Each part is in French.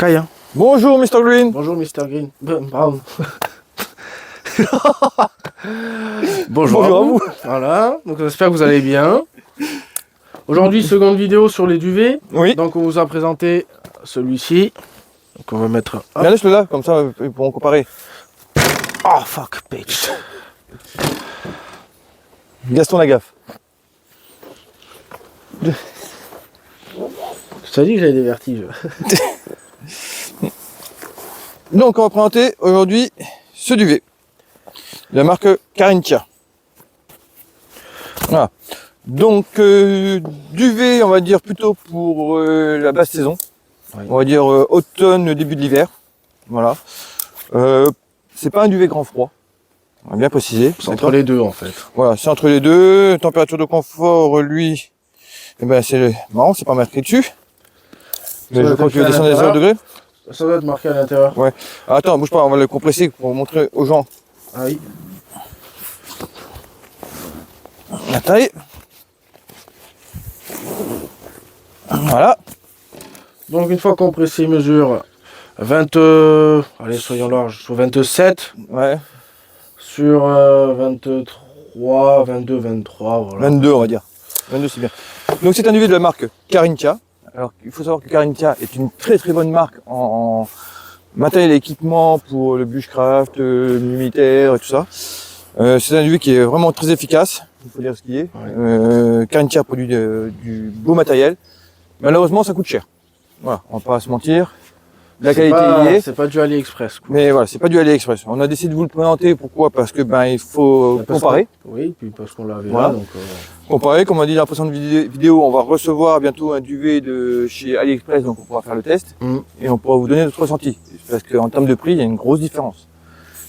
Caille, hein. Bonjour Mr Green. Bonjour Mr Green. Brown. Bonjour à vous. Voilà, donc j'espère que vous allez bien. Aujourd'hui, seconde vidéo sur les duvets. Oui. Donc on vous a présenté celui-ci. Donc on va mettre... hop. Bien laisse-le là, comme ça ils pourront comparer. Oh fuck, bitch. Gaston Lagaffe. Je t'ai dit que j'avais des vertiges. Donc on va présenter aujourd'hui ce duvet. De la marque Carinthia. Voilà. Donc duvet, on va dire plutôt pour la basse saison. Oui. On va dire automne, début de l'hiver. Voilà. C'est pas un duvet grand froid. On va bien préciser. C'est entre les deux en fait. Voilà, c'est entre les deux. Température de confort, lui, eh ben c'est marrant, c'est pas marqué dessus. Mais je crois qu'il va descendre à 0 degrés. Ça doit être marqué à l'intérieur. Ouais. Attends, bouge pas, on va le compresser pour montrer aux gens. Ah oui. La taille. Voilà. Donc une fois compressé, mesure 20, allez soyons larges, sur 27. Ouais. Sur 23, 22, 23, voilà. 22 on va dire. 22 c'est bien. Donc c'est un duvet de la marque Carinthia. Alors il faut savoir que Carinthia est une très bonne marque en matériel et équipement pour le bushcraft, militaire et tout ça. C'est un duvet qui est vraiment très efficace, il faut dire ce qu'il est. Ouais. Carinthia produit du beau matériel. Malheureusement ça coûte cher. Voilà, on va pas se mentir. La qualité y est. C'est pas du AliExpress. Quoi. Mais voilà, c'est pas du AliExpress. On a décidé de vous le présenter. Pourquoi? Parce que il faut comparer. Oui, puis parce qu'on l'avait voilà. là. Donc, comparer, comme on a dit dans la précédente vidéo, on va recevoir bientôt un duvet de chez AliExpress, donc on pourra faire le test et on pourra vous donner notre ressenti. Parce qu'en termes de prix, il y a une grosse différence.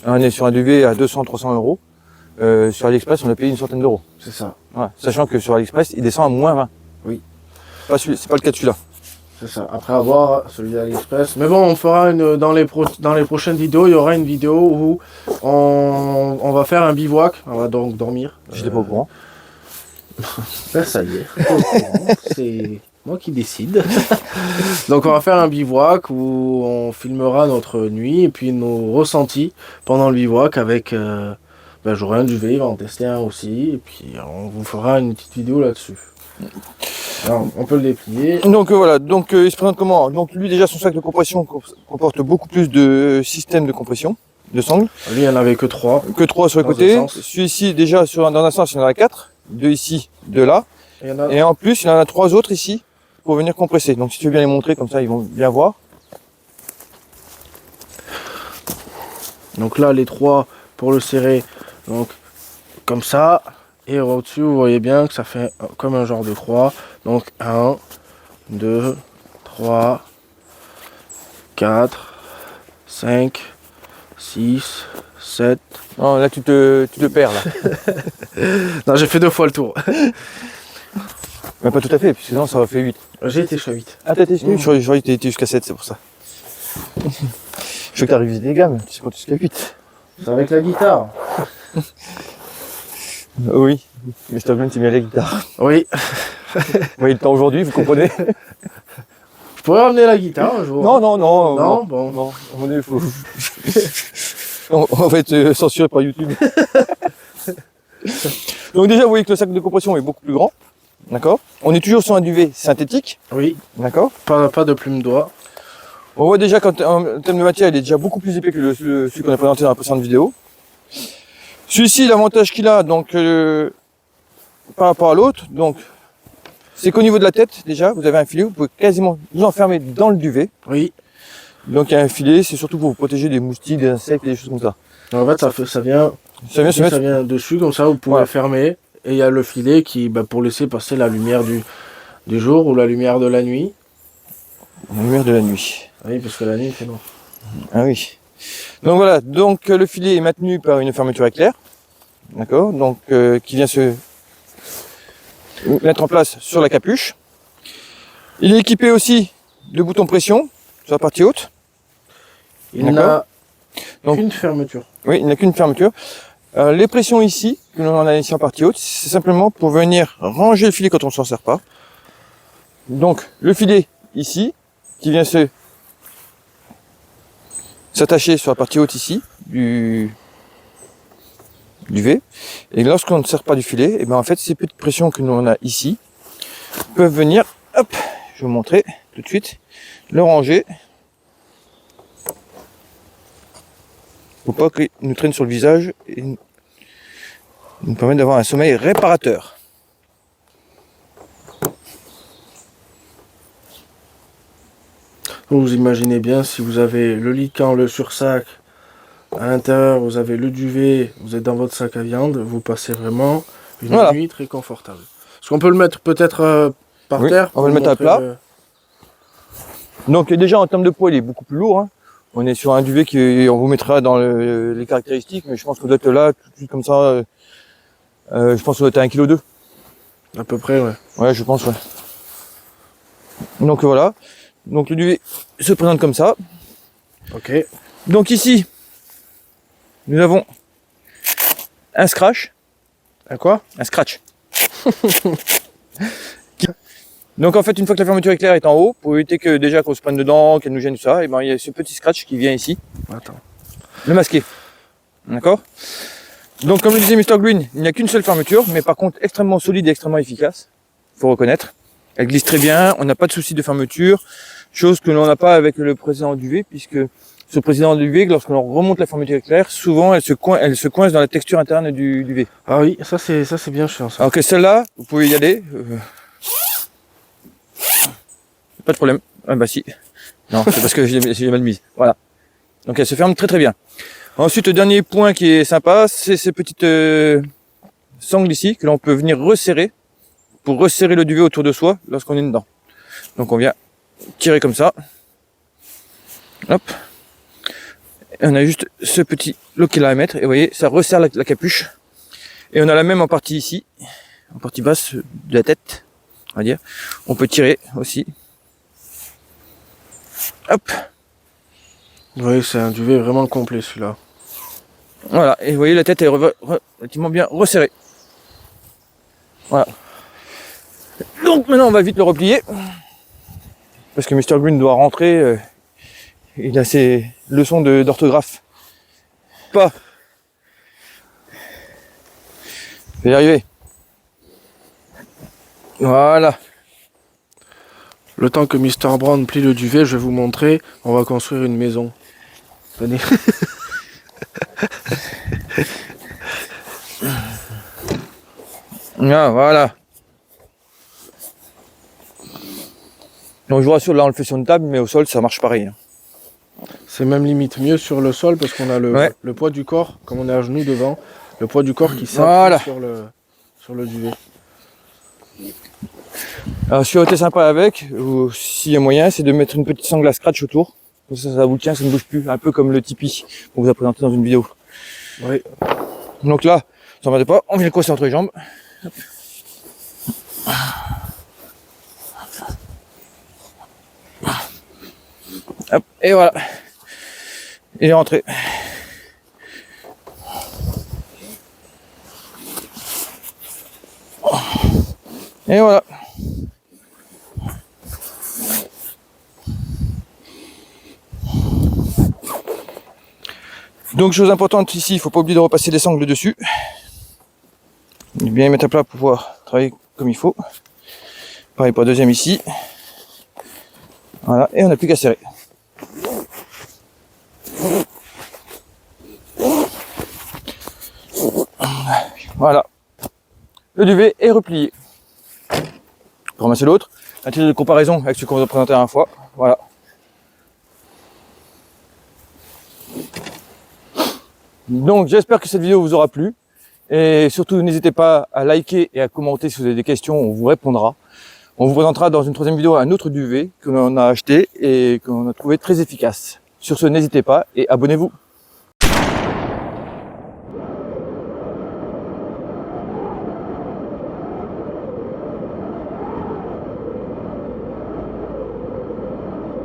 Là, on est sur un duvet à 200-300 euros. Sur AliExpress, on a payé une centaine d'euros. C'est ça. Voilà. Sachant que sur AliExpress, il descend à moins 20. Oui. C'est pas le cas de celui-là. C'est ça. Après avoir celui d'AliExpress. Mais bon, on fera dans les prochaines vidéos, il y aura une vidéo où on va faire un bivouac. On va donc dormir. J'étais pas au courant. Ben, ça y est. C'est moi qui décide. Donc on va faire un bivouac où on filmera notre nuit et puis nos ressentis pendant le bivouac avec... j'aurai un duvet, il va en tester un aussi. Et puis on vous fera une petite vidéo là-dessus. Alors, on peut le déplier. Donc voilà, donc il se présente comment? Donc lui déjà son sac de compression comporte beaucoup plus de systèmes de compression, de sangles. Lui il n'y en avait que 3. Que 3 sur le côté. Celui-ci déjà dans un sens il y en a 4. 2 ici, 2 là. Et en plus il y en a 3 autres ici pour venir compresser. Donc si tu veux bien les montrer comme ça ils vont bien voir. Donc là les 3 pour le serrer, donc comme ça. Et au-dessus, vous voyez bien que ça fait comme un genre de croix. Donc 1, 2, 3, 4, 5, 6, 7. Non, là tu te perds là. Non, j'ai fait 2 fois le tour. Mais pas tout à fait, puisque sinon ça aurait fait 8. J'ai été jusqu'à 8. Ah t'as été jusqu'à 8? Je croyais que t'étais jusqu'à 7, c'est pour ça. Je veux que t'as révisé des gammes, tu sais pas jusqu'à 8. C'est avec la guitare. Oui, mais je t'avoue que tu mets la guitare. Oui. Oui, le temps aujourd'hui, vous comprenez. Je pourrais ramener la guitare un jour. Non, bon. Non, on va être censuré par YouTube. Donc déjà, vous voyez que le sac de compression est beaucoup plus grand. D'accord. On est toujours sur un duvet synthétique. Oui. D'accord. Pas de plume d'oie. On voit déjà qu'en termes de matière, il est déjà beaucoup plus épais que celui qu'on a présenté dans la précédente vidéo. Celui-ci, l'avantage qu'il a, donc par rapport à l'autre, donc c'est qu'au niveau de la tête, déjà, vous avez un filet, vous pouvez quasiment vous enfermer dans le duvet. Oui. Donc il y a un filet, c'est surtout pour vous protéger des moustiques, des insectes et des choses comme ça. En fait, ça vient dessus, comme ça, vous pouvez fermer. Et il y a le filet qui, pour laisser passer la lumière du jour ou la lumière de la nuit. La lumière de la nuit. Oui, parce que la nuit, c'est noir. Ah oui. Donc voilà, donc le filet est maintenu par une fermeture éclair, d'accord, donc qui vient se mettre en place sur la capuche. Il est équipé aussi de boutons pression sur la partie haute. Il n'a qu'une fermeture. Oui, il n'a qu'une fermeture. Les pressions ici, que l'on a ici en partie haute, c'est simplement pour venir ranger le filet quand on ne s'en sert pas. Donc le filet ici, qui vient se s'attacher sur la partie haute ici du duvet. Et lorsqu'on ne sert pas du filet, et ben en fait ces petites pressions que nous on a ici peuvent venir, hop, je vais vous montrer tout de suite, le ranger pour pas qu'il nous traîne sur le visage et nous permet d'avoir un sommeil réparateur. Vous imaginez bien, si vous avez le lit de camp, le sursac, à l'intérieur vous avez le duvet, vous êtes dans votre sac à viande, vous passez vraiment une Voilà. nuit très confortable. Est-ce qu'on peut le mettre peut-être par Oui, terre? on va le mettre à montrer plat. Donc déjà en termes de poids il est beaucoup plus lourd, hein. On est sur un duvet qui, on vous mettra dans les caractéristiques, mais je pense que doit être là, tout de suite comme ça, je pense que doit être à 1,2 kg. À peu près, ouais. Ouais, je pense, ouais. Donc voilà. Donc le duvet se présente comme ça. Ok. Donc ici, nous avons un scratch. À quoi? Un scratch. Donc en fait, une fois que la fermeture éclair est en haut, pour éviter que déjà qu'on se prenne dedans, qu'elle nous gêne tout ça, et ben il y a ce petit scratch qui vient ici, Attends. le masquer. D'accord? Donc comme le disait Mr Green, il n'y a qu'une seule fermeture, mais par contre extrêmement solide et extrêmement efficace. Faut reconnaître. Elle glisse très bien, on n'a pas de souci de fermeture, chose que l'on n'a pas avec le précédent duvet, puisque ce précédent duvet, lorsque l'on remonte la fermeture éclair, souvent elle se coince dans la texture interne du duvet. Ah oui, ça c'est bien chiant ça. Alors que celle-là, vous pouvez y aller. Pas de problème. Ah bah si. Non, c'est parce que j'ai mal mise. Voilà. Donc elle se ferme très très bien. Ensuite, le dernier point qui est sympa, c'est ces petites sangles ici que l'on peut venir resserrer pour resserrer le duvet autour de soi lorsqu'on est dedans. Donc on vient tirer comme ça. Hop. Et on a juste ce petit loquet là à mettre. Et vous voyez, ça resserre la capuche. Et on a la même en partie ici, en partie basse de la tête, on va dire. On peut tirer aussi. Hop. Oui, c'est un duvet vraiment complet celui-là. Voilà. Et vous voyez, la tête est relativement bien resserrée. Voilà. Donc maintenant, on va vite le replier. Parce que Mr Green doit rentrer. Il a ses leçons d'orthographe. Pas. Je vais y arriver. Voilà. Le temps que Mr Brown plie le duvet, je vais vous montrer. On va construire une maison. Venez. Ah, voilà. Donc je vous rassure, là on le fait sur une table, mais au sol ça marche pareil. C'est même limite mieux sur le sol parce qu'on a le poids du corps, comme on est à genoux devant, le poids du corps qui s'appuie Voilà. sur le duvet. Alors ce qui aurait été sympa avec, ou s'il y a moyen, c'est de mettre une petite sangle à scratch autour. Comme ça vous tient, ça ne bouge plus. Un peu comme le Tipeee qu'on vous a présenté dans une vidéo. Oui. Donc là, ça ne pas, on vient le coincer entre les jambes. Hop. Hop, et voilà. Il est rentré. Et voilà. Donc chose importante ici, il ne faut pas oublier de repasser les sangles dessus. Bien les mettre à plat pour pouvoir travailler comme il faut. Pareil pour la deuxième ici. Voilà, et on n'a plus qu'à serrer. Voilà. Le duvet est replié. Pour ramasser l'autre. Un titre de comparaison avec ce qu'on vous a présenté la dernière fois. Voilà. Donc j'espère que cette vidéo vous aura plu. Et surtout n'hésitez pas à liker et à commenter si vous avez des questions, on vous répondra. On vous présentera dans une troisième vidéo un autre duvet que l'on a acheté et qu'on a trouvé très efficace. Sur ce, n'hésitez pas et abonnez-vous.